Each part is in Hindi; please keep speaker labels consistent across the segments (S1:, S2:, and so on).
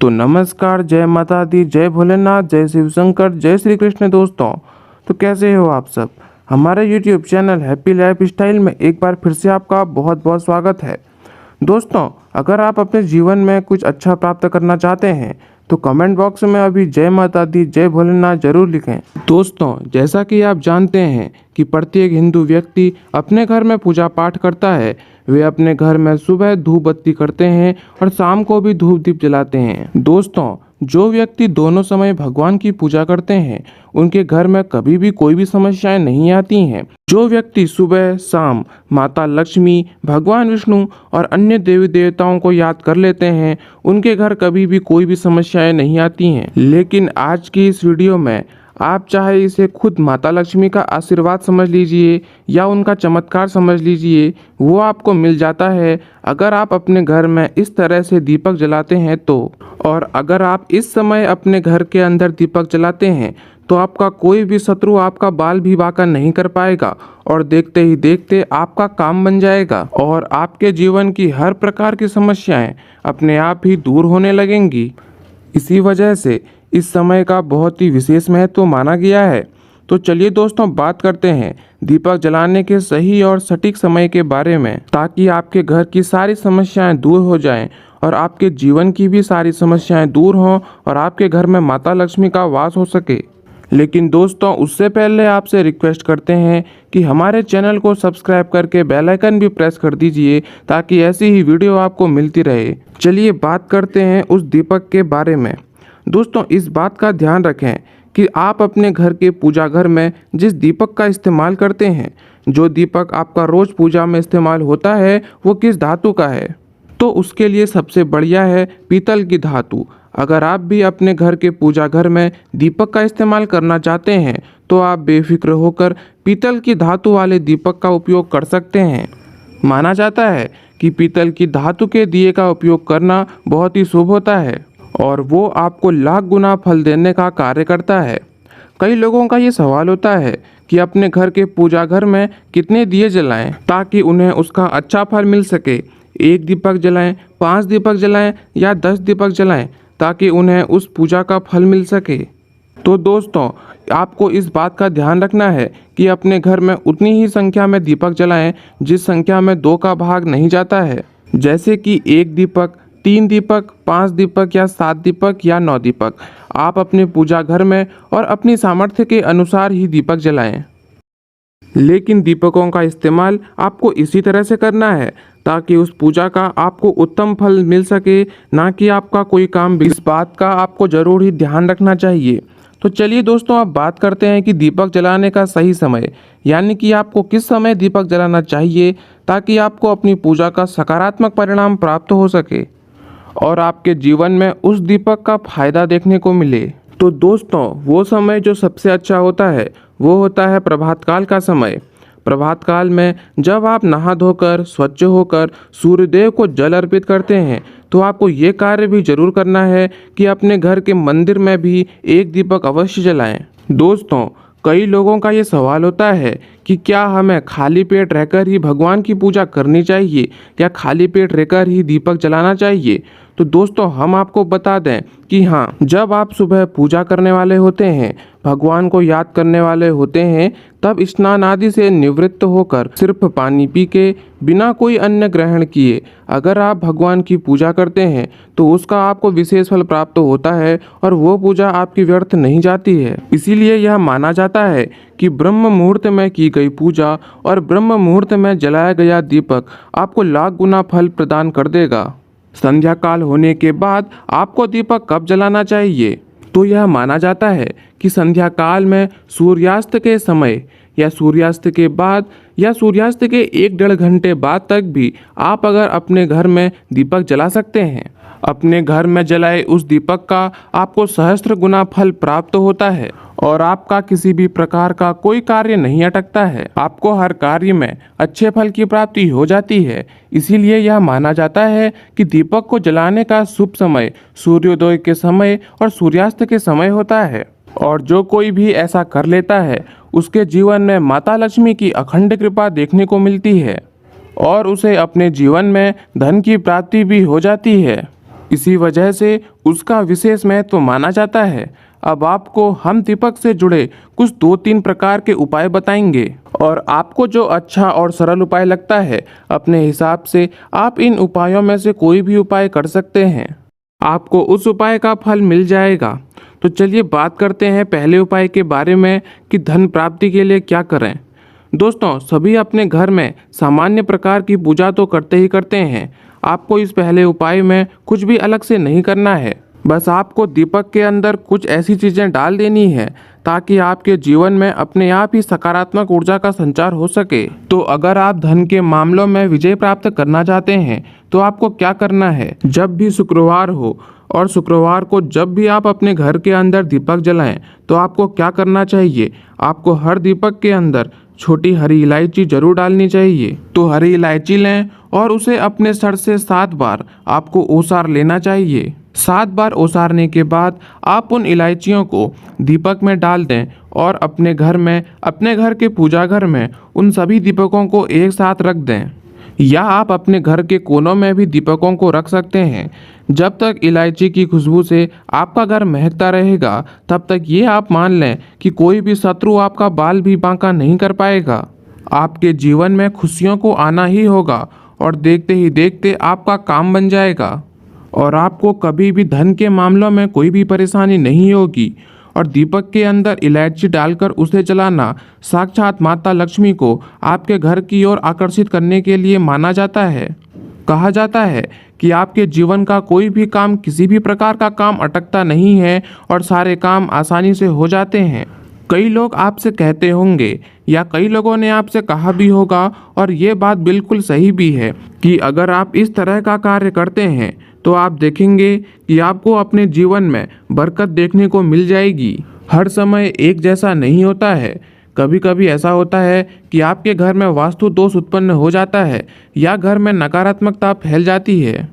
S1: तो नमस्कार, जय माता दी, जय भोलेनाथ, जय शिव शंकर, जय श्री कृष्ण। दोस्तों, तो कैसे हो आप सब। हमारे YouTube channel happy life style में एक बार फिर से आपका बहुत बहुत स्वागत है। दोस्तों, अगर आप अपने जीवन में कुछ अच्छा प्राप्त करना चाहते हैं तो कमेंट बॉक्स में अभी जय माता दी, जय भोलेनाथ जरूर लिखें। दोस्तों, जैसा कि आप जानते हैं कि प्रत्येक हिंदू व्यक्ति अपने घर में पूजा पाठ करता है। वे अपने घर में सुबह धूप बत्ती करते हैं और शाम को भी धूप दीप जलाते हैं। दोस्तों, जो व्यक्ति दोनों समय भगवान की पूजा करते हैं उनके घर में कभी भी कोई भी समस्याएं नहीं आती हैं। जो व्यक्ति सुबह शाम माता लक्ष्मी, भगवान विष्णु और अन्य देवी देवताओं को याद कर लेते हैं उनके घर कभी भी कोई भी समस्याएं नहीं आती हैं। लेकिन आज की इस वीडियो में आप चाहे इसे खुद माता लक्ष्मी का आशीर्वाद समझ लीजिए या उनका चमत्कार समझ लीजिए, वो आपको मिल जाता है अगर आप अपने घर में इस तरह से दीपक जलाते हैं तो। और अगर आप इस समय अपने घर के अंदर दीपक जलाते हैं तो आपका कोई भी शत्रु आपका बाल भी बांका नहीं कर पाएगा और देखते ही देखते आपका काम बन जाएगा और आपके जीवन की हर प्रकार की समस्याएं अपने आप ही दूर होने लगेंगी। इसी वजह से इस समय का बहुत ही विशेष महत्व माना गया है। तो चलिए दोस्तों, बात करते हैं दीपक जलाने के सही और सटीक समय के बारे में, ताकि आपके घर की सारी समस्याएं दूर हो जाएं और आपके जीवन की भी सारी समस्याएं दूर हों और आपके घर में माता लक्ष्मी का वास हो सके। लेकिन दोस्तों, उससे पहले आपसे रिक्वेस्ट करते हैं कि हमारे चैनल को सब्सक्राइब करके बेल आइकन भी प्रेस कर दीजिए ताकि ऐसी ही वीडियो आपको मिलती रहे। चलिए बात करते हैं उस दीपक के बारे में। दोस्तों, इस बात का ध्यान रखें कि आप अपने घर के पूजा घर में जिस दीपक का इस्तेमाल करते हैं, जो दीपक आपका रोज पूजा में इस्तेमाल होता है, वो किस धातु का है। तो उसके लिए सबसे बढ़िया है पीतल की धातु। अगर आप भी अपने घर के पूजा घर में दीपक का इस्तेमाल करना चाहते हैं तो आप बेफिक्र होकर पीतल की धातु वाले दीपक का उपयोग कर सकते हैं। माना जाता है कि पीतल की धातु के दिए का उपयोग करना बहुत ही शुभ होता है और वो आपको लाख गुना फल देने का कार्य करता है। कई लोगों का ये सवाल होता है कि अपने घर के पूजा घर में कितने दिए जलाएं ताकि उन्हें उसका अच्छा फल मिल सके। 1 दीपक जलाएं, 5 दीपक जलाएं या 10 दीपक जलाएं ताकि उन्हें उस पूजा का फल मिल सके। तो दोस्तों, आपको इस बात का ध्यान रखना है कि अपने घर में उतनी ही संख्या में दीपक जलाएं जिस संख्या में 2 का भाग नहीं जाता है। जैसे कि 1 दीपक, 3 दीपक, 5 दीपक या 7 दीपक या 9 दीपक। आप अपने पूजा घर में और अपनी सामर्थ्य के अनुसार ही दीपक जलाएं। लेकिन दीपकों का इस्तेमाल आपको इसी तरह से करना है ताकि उस पूजा का आपको उत्तम फल मिल सके, ना कि आपका कोई काम। इस बात का आपको जरूर ही ध्यान रखना चाहिए। तो चलिए दोस्तों, अब बात करते हैं कि दीपक जलाने का सही समय, यानी कि आपको किस समय दीपक जलाना चाहिए ताकि आपको अपनी पूजा का सकारात्मक परिणाम प्राप्त हो सके और आपके जीवन में उस दीपक का फायदा देखने को मिले। तो दोस्तों, वो समय जो सबसे अच्छा होता है वो होता है प्रभात काल का समय। प्रभात काल में जब आप नहा धोकर स्वच्छ होकर सूर्यदेव को जल अर्पित करते हैं तो आपको ये कार्य भी जरूर करना है कि अपने घर के मंदिर में भी 1 दीपक अवश्य जलाएं। दोस्तों, कई लोगों का ये सवाल होता है कि क्या हमें खाली पेट रहकर ही भगवान की पूजा करनी चाहिए या खाली पेट रहकर ही दीपक जलाना चाहिए। तो दोस्तों, हम आपको बता दें कि हाँ, जब आप सुबह पूजा करने वाले होते हैं, भगवान को याद करने वाले होते हैं, तब स्नान आदि से निवृत्त होकर सिर्फ पानी पी के बिना कोई अन्न ग्रहण किए अगर आप भगवान की पूजा करते हैं तो उसका आपको विशेष फल प्राप्त होता है और वो पूजा आपकी व्यर्थ नहीं जाती है। इसीलिए यह माना जाता है कि ब्रह्म मुहूर्त में की गई पूजा और ब्रह्म मुहूर्त में जलाया गया दीपक आपको लाख गुना फल प्रदान कर देगा। संध्या काल होने के बाद आपको दीपक कब जलाना चाहिए? तो यह माना जाता है कि संध्या काल में सूर्यास्त के समय या सूर्यास्त के बाद या सूर्यास्त के 1-1.5 घंटे बाद तक भी आप अगर अपने घर में दीपक जला सकते हैं। अपने घर में जलाए उस दीपक का आपको सहस्त्र गुना फल प्राप्त होता है और आपका किसी भी प्रकार का कोई कार्य नहीं अटकता है। आपको हर कार्य में अच्छे फल की प्राप्ति हो जाती है। इसीलिए यह माना जाता है कि दीपक को जलाने का शुभ समय सूर्योदय के समय और सूर्यास्त के समय होता है और जो कोई भी ऐसा कर लेता है उसके जीवन में माता लक्ष्मी की अखंड कृपा देखने को मिलती है और उसे अपने जीवन में धन की प्राप्ति भी हो जाती है। इसी वजह से उसका विशेष महत्व माना जाता है। अब आपको हम दीपक से जुड़े कुछ 2-3 प्रकार के उपाय बताएंगे और आपको जो अच्छा और सरल उपाय लगता है अपने हिसाब से आप इन उपायों में से कोई भी उपाय कर सकते हैं। आपको उस उपाय का फल मिल जाएगा। तो चलिए बात करते हैं पहले उपाय के बारे में कि धन प्राप्ति के लिए क्या करें। दोस्तों, सभी अपने घर में सामान्य प्रकार की पूजा तो करते ही करते हैं। आपको इस पहले उपाय में कुछ भी अलग से नहीं करना है। बस आपको दीपक के अंदर कुछ ऐसी चीज़ें डाल देनी है ताकि आपके जीवन में अपने आप ही सकारात्मक ऊर्जा का संचार हो सके। तो अगर आप धन के मामलों में विजय प्राप्त करना चाहते हैं तो आपको क्या करना है, जब भी शुक्रवार हो और शुक्रवार को जब भी आप अपने घर के अंदर दीपक जलाएं तो आपको क्या करना चाहिए, आपको हर दीपक के अंदर छोटी हरी इलायची जरूर डालनी चाहिए। तो हरी इलायची लें और उसे अपने सर से 7 बार आपको ओसार लेना चाहिए। 7 बार ओसारने के बाद आप उन इलायचियों को दीपक में डाल दें और अपने घर के पूजा घर में उन सभी दीपकों को एक साथ रख दें, या आप अपने घर के कोनों में भी दीपकों को रख सकते हैं। जब तक इलायची की खुशबू से आपका घर महकता रहेगा तब तक ये आप मान लें कि कोई भी शत्रु आपका बाल भी बांका नहीं कर पाएगा। आपके जीवन में खुशियों को आना ही होगा और देखते ही देखते आपका काम बन जाएगा और आपको कभी भी धन के मामलों में कोई भी परेशानी नहीं होगी। और दीपक के अंदर इलायची डालकर उसे जलाना साक्षात माता लक्ष्मी को आपके घर की ओर आकर्षित करने के लिए माना जाता है। कहा जाता है कि आपके जीवन का कोई भी काम, किसी भी प्रकार का काम अटकता नहीं है और सारे काम आसानी से हो जाते हैं। कई लोग आपसे कहते होंगे या कई लोगों ने आपसे कहा भी होगा, और ये बात बिल्कुल सही भी है, कि अगर आप इस तरह का कार्य करते हैं तो आप देखेंगे कि आपको अपने जीवन में बरकत देखने को मिल जाएगी। हर समय एक जैसा नहीं होता है। कभी कभी ऐसा होता है कि आपके घर में वास्तु दोष उत्पन्न हो जाता है या घर में नकारात्मकता फैल जाती है।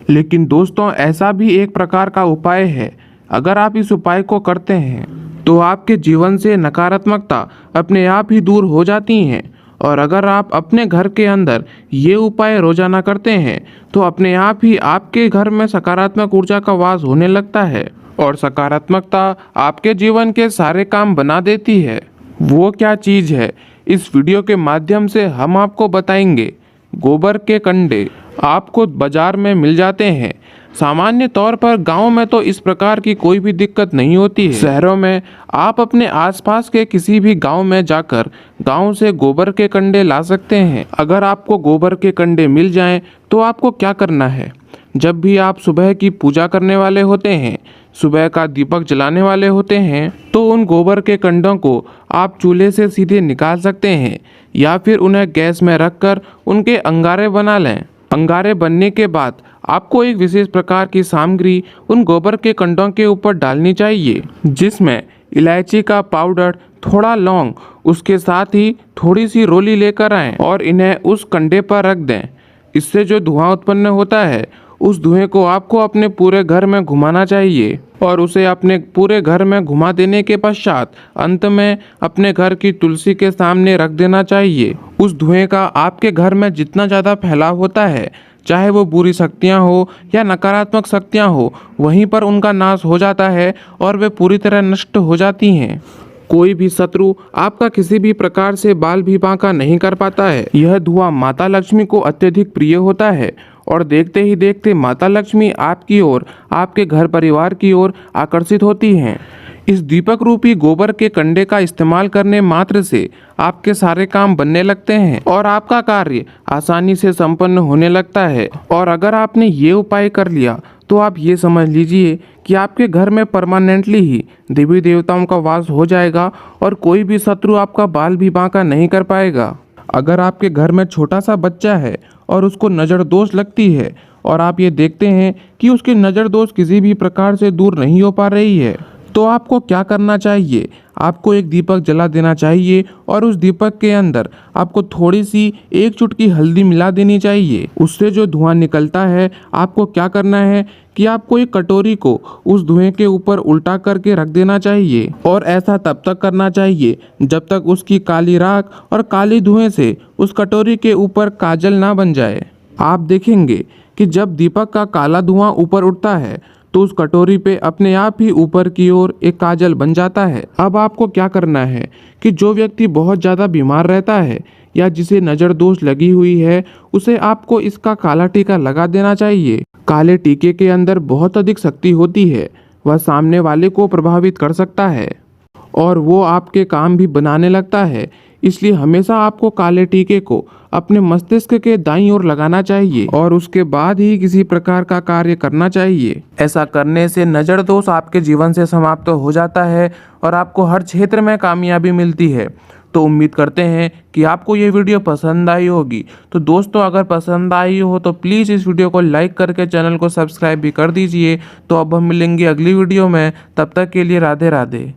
S1: लेकिन दोस्तों, ऐसा भी एक प्रकार का उपाय है। अगर आप इस उपाय को करते हैं तो आपके जीवन से नकारात्मकता अपने आप ही दूर हो जाती हैं। और अगर आप अपने घर के अंदर ये उपाय रोजाना करते हैं तो अपने आप ही आपके घर में सकारात्मक ऊर्जा का वास होने लगता है और सकारात्मकता आपके जीवन के सारे काम बना देती है। वो क्या चीज़ है, इस वीडियो के माध्यम से हम आपको बताएंगे। गोबर के कंडे आपको बाजार में मिल जाते हैं। सामान्य तौर पर गांव में तो इस प्रकार की कोई भी दिक्कत नहीं होती है। शहरों में आप अपने आसपास के किसी भी गांव में जाकर गांव से गोबर के कंडे ला सकते हैं। अगर आपको गोबर के कंडे मिल जाएं तो आपको क्या करना है, जब भी आप सुबह की पूजा करने वाले होते हैं, सुबह का दीपक जलाने वाले होते हैं, तो उन गोबर के कंडों को आप चूल्हे से सीधे निकाल सकते हैं या फिर उन्हें गैस में रखकर उनके अंगारे बना लें। अंगारे बनने के बाद आपको एक विशेष प्रकार की सामग्री उन गोबर के कंडों के ऊपर डालनी चाहिए, जिसमें इलायची का पाउडर, थोड़ा लौंग, उसके साथ ही थोड़ी सी रोली लेकर आएं और इन्हें उस कंडे पर रख दें। इससे जो धुआं उत्पन्न होता है उस धुएं को आपको अपने पूरे घर में घुमाना चाहिए और उसे अपने पूरे घर में घुमा देने के पश्चात अंत में अपने घर की तुलसी के सामने रख देना चाहिए। उस धुएं का आपके घर में जितना ज़्यादा फैलाव होता है, चाहे वो बुरी शक्तियाँ हो या नकारात्मक शक्तियाँ हो, वहीं पर उनका नाश हो जाता है और वे पूरी तरह नष्ट हो जाती हैं। कोई भी शत्रु आपका किसी भी प्रकार से बाल भी बांका नहीं कर पाता है। यह धुआं माता लक्ष्मी को अत्यधिक प्रिय होता है और देखते ही देखते माता लक्ष्मी आपकी ओर, आपके घर परिवार की ओर आकर्षित होती हैं। इस दीपक रूपी गोबर के कंडे का इस्तेमाल करने मात्र से आपके सारे काम बनने लगते हैं और आपका कार्य आसानी से संपन्न होने लगता है। और अगर आपने ये उपाय कर लिया तो आप ये समझ लीजिए कि आपके घर में परमानेंटली ही देवी देवताओं का वास हो जाएगा और कोई भी शत्रु आपका बाल भी बांका नहीं कर पाएगा। अगर आपके घर में छोटा सा बच्चा है और उसको नज़र दोष लगती है और आप ये देखते हैं कि उसकी नज़र दोष किसी भी प्रकार से दूर नहीं हो पा रही है, तो आपको क्या करना चाहिए, आपको एक दीपक जला देना चाहिए और उस दीपक के अंदर आपको थोड़ी सी 1 चुटकी हल्दी मिला देनी चाहिए। उससे जो धुआं निकलता है, आपको क्या करना है कि आपको एक कटोरी को उस धुएं के ऊपर उल्टा करके रख देना चाहिए और ऐसा तब तक करना चाहिए जब तक उसकी काली राख और काली धुएं से उस कटोरी के ऊपर काजल ना बन जाए। आप देखेंगे कि जब दीपक का काला धुआं ऊपर उठता है तो उस कटोरी पे अपने आप ही ऊपर की ओर एक काजल बन जाता है। अब आपको क्या करना है कि जो व्यक्ति बहुत ज़्यादा बीमार रहता है या जिसे नज़र दोष लगी हुई है, उसे आपको इसका काला टीका लगा देना चाहिए। काले टीके के अंदर बहुत अधिक शक्ति होती है, वह सामने वाले को प्रभावित कर सकता है और वो आपके काम भी बनाने लगता है। इसलिए हमेशा आपको काले टीके को अपने मस्तिष्क के दाईं ओर लगाना चाहिए और उसके बाद ही किसी प्रकार का कार्य करना चाहिए। ऐसा करने से नज़र दोष आपके जीवन से समाप्त हो जाता है और आपको हर क्षेत्र में कामयाबी मिलती है। तो उम्मीद करते हैं कि आपको ये वीडियो पसंद आई होगी। तो दोस्तों, अगर पसंद आई हो तो प्लीज़ इस वीडियो को लाइक करके चैनल को सब्सक्राइब भी कर दीजिए। तो अब हम मिलेंगे अगली वीडियो में, तब तक के लिए राधे राधे।